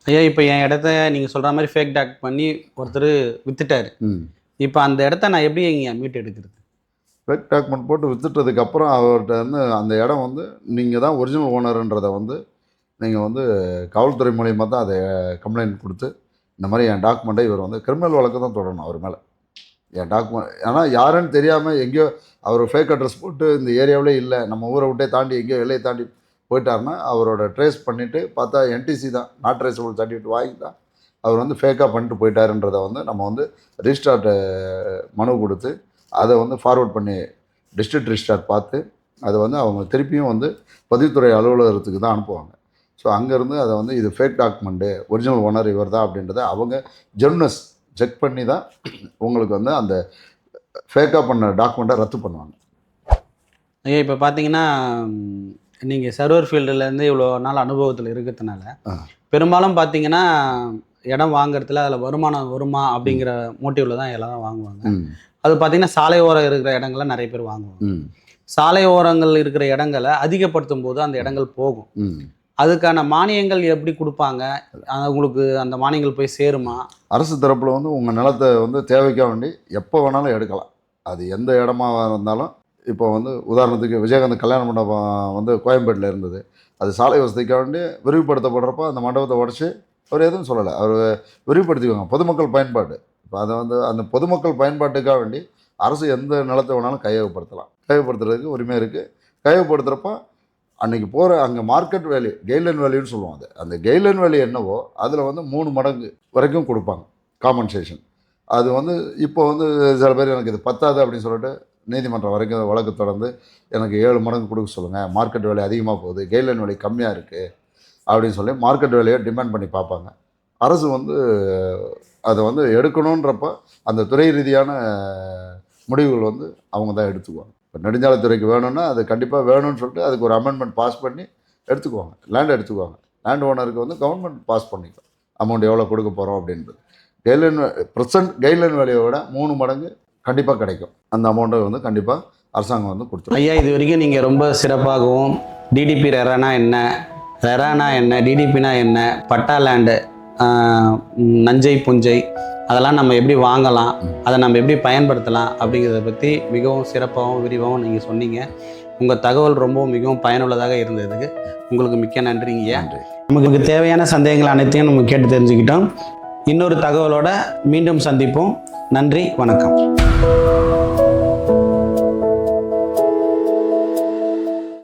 ஐயா இப்போ என் இடத்த நீங்கள் சொல்கிற மாதிரி ஃபேக் டாக் பண்ணி ஒருத்தர் வித்துட்டாரு. இப்போ அந்த இடத்த நான் எப்படி இங்கே மீட்டு எடுக்கிறது? ஃபேக் டாக்குமெண்ட் போட்டு வித்துட்டதுக்கப்புறம் அவர்கிட்ட வந்து அந்த இடம் வந்து நீங்கள் தான் ஒரிஜினல் ஓனருன்றதை வந்து நீங்கள் வந்து காவல்துறை மூலியமாக தான் அதை கம்ப்ளைண்ட் கொடுத்து இந்த மாதிரி என் டாக்குமெண்ட்டை இவர் வந்து கிரிமினல் வழக்கு தான் தொடரணும் அவர் மேலே. என் டாக்குமெண்ட் ஆனால் யாருன்னு தெரியாமல் எங்கேயோ அவர் ஃபேக் அட்ரஸ் போட்டு இந்த ஏரியாவிலே இல்லை, நம்ம ஊரை விட்டே தாண்டி எங்கேயோ எல்லையை தாண்டி போயிட்டாருன்னா அவரோட ட்ரேஸ் பண்ணிவிட்டு பார்த்தா என்டிசி தான், நாட் ட்ரேசபிள் சர்டிஃபிகேட் வாங்கி தான் அவர் வந்து ஃபேக்காக பண்ணிட்டு போயிட்டாருன்றதை வந்து நம்ம வந்து ரிஜிஸ்டார்ட் மனு கொடுத்து அதை வந்து ஃபார்வர்ட் பண்ணி டிஸ்ட்ரிக்ட் ரிஜிஸ்டார் பார்த்து அதை வந்து அவங்க திருப்பியும் வந்து பதிவுத்துறை அலுவலகத்துக்கு தான் அனுப்புவாங்க. ஸோ அங்கேருந்து அதை வந்து இது ஃபேக் டாக்குமெண்ட்டு, ஒரிஜினல் ஓனர் இவர் தான் அப்படின்றத அவங்க ஜெர்னஸ் செக் பண்ணி தான் உங்களுக்கு வந்து அந்த ஃபேக்காக பண்ண டாக்குமெண்ட்டை ரத்து பண்ணுவாங்க. ஐயா இப்போ பார்த்தீங்கன்னா நீங்கள் சர்வர் ஃபீல்டுலேருந்து இவ்வளோ நாள் அனுபவத்தில் இருக்கிறதுனால பெரும்பாலும் பார்த்தீங்கன்னா இடம் வாங்குறதுல அதில் வருமானம் வருமா அப்படிங்கிற மோட்டிவில் தான் எல்லாரும் வாங்குவாங்க. அது பார்த்தீங்கன்னா சாலை ஓரம் இருக்கிற இடங்களை நிறைய பேர் வாங்குவாங்க. சாலை ஓரங்கள் இருக்கிற இடங்களை அதிகப்படுத்தும் போது அந்த இடங்கள் போகும். அதுக்கான மானியங்கள் எப்படி கொடுப்பாங்க? உங்களுக்கு அந்த மானியங்கள் போய் சேருமா? அரசு தரப்பில் வந்து உங்கள் நிலத்தை வந்து தேவைக்காக வேண்டி எப்போ வேணாலும் எடுக்கலாம். அது எந்த இடமா இருந்தாலும். இப்போ வந்து உதாரணத்துக்கு விஜயகாந்த் கல்யாண மண்டபம் வந்து கோயம்பேட்டில் இருந்தது, அது சாலை வசதிக்காக வேண்டி விரிவுபடுத்தப்படுறப்போ அந்த மண்டபத்தை உடச்சி அவர் எதுவும் சொல்லலை, அவர் விரிவுபடுத்திக்குவாங்க பொதுமக்கள் பயன்பாடு. இப்போ அதை வந்து அந்த பொதுமக்கள் பயன்பாட்டுக்காக வேண்டி அரசு எந்த நிலத்தை வேணாலும் கையகப்படுத்தலாம். கையகப்படுத்துறதுக்கு உரிமை இருக்குது. கையகப்படுத்துகிறப்போ அன்றைக்கி போகிற அங்கே மார்க்கெட் வேல்யூ, கெய்ட்லைன் வேல்யூன்னு சொல்லுவோம். அது அந்த கெய்ட்லைன் வேல்யூ என்னவோ அதில் வந்து 3 மடங்கு வரைக்கும் கொடுப்பாங்க காம்பன்சேஷன். அது வந்து இப்போ வந்து சில பேர் எனக்கு இது பத்தாது அப்படின்னு சொல்லிட்டு நீதிமன்றம் வரைக்கும் வழக்கு தொடர்ந்து எனக்கு 7 மடங்கு கொடுக்க சொல்லுங்கள், மார்க்கெட் வேல்யூ அதிகமாக போகுது, கெய்ட்லைன் வேல்யூ கம்மியாக இருக்குது அப்படின்னு சொல்லி மார்க்கெட் வேல்யூயை டிமாண்ட் பண்ணி பார்ப்பாங்க. அரசு வந்து அதை வந்து எடுக்கணுன்றப்போ அந்த துறை ரீதியான முடிவுகள் வந்து அவங்க தான் எடுத்துக்குவாங்க. இப்போ நெடுஞ்சாலைத்துறைக்கு வேணும்னா அது கண்டிப்பாக வேணும்னு சொல்லிட்டு அதுக்கு ஒரு அமெண்ட்மெண்ட் பாஸ் பண்ணி எடுத்துக்குவாங்க, லேண்ட் எடுத்துக்குவாங்க. லேண்ட் ஓனருக்கு வந்து கவர்மெண்ட் பாஸ் பண்ணிக்கும் அமௌண்ட் எவ்வளோ கொடுக்க போகிறோம் அப்படின்றது. கைட்லைன் ப்ரெசன்ட் கைட்லைன் வேலையை விட 3 மடங்கு கண்டிப்பாக கிடைக்கும். அந்த அமௌண்ட்டை வந்து கண்டிப்பாக அரசாங்கம் வந்து கொடுத்துரும். ஐயா இது வரைக்கும் நீங்கள் ரொம்ப சிறப்பாகவும் டிடிபி ரெரானா என்ன, ரெரானா என்ன, டிடிபினா என்ன, பட்டா லேண்டு, நஞ்சை புஞ்சை அதெல்லாம் நம்ம எப்படி வாங்கலாம், அதை நம்ம எப்படி பயன்படுத்தலாம் அப்படிங்கிறத பற்றி மிகவும் சிறப்பாகவும் விரிவாகவும் நீங்கள் சொன்னீங்க. உங்கள் தகவல் ரொம்பவும் மிகவும் பயனுள்ளதாக இருந்ததுக்கு உங்களுக்கு மிக்க நன்றிங்க. நமக்கு தேவையான சந்தேகங்கள் அனைத்தையும் நம்ம கேட்டு தெரிஞ்சுக்கிட்டோம். இன்னொரு தகவலோட மீண்டும் சந்திப்போம். நன்றி, வணக்கம்.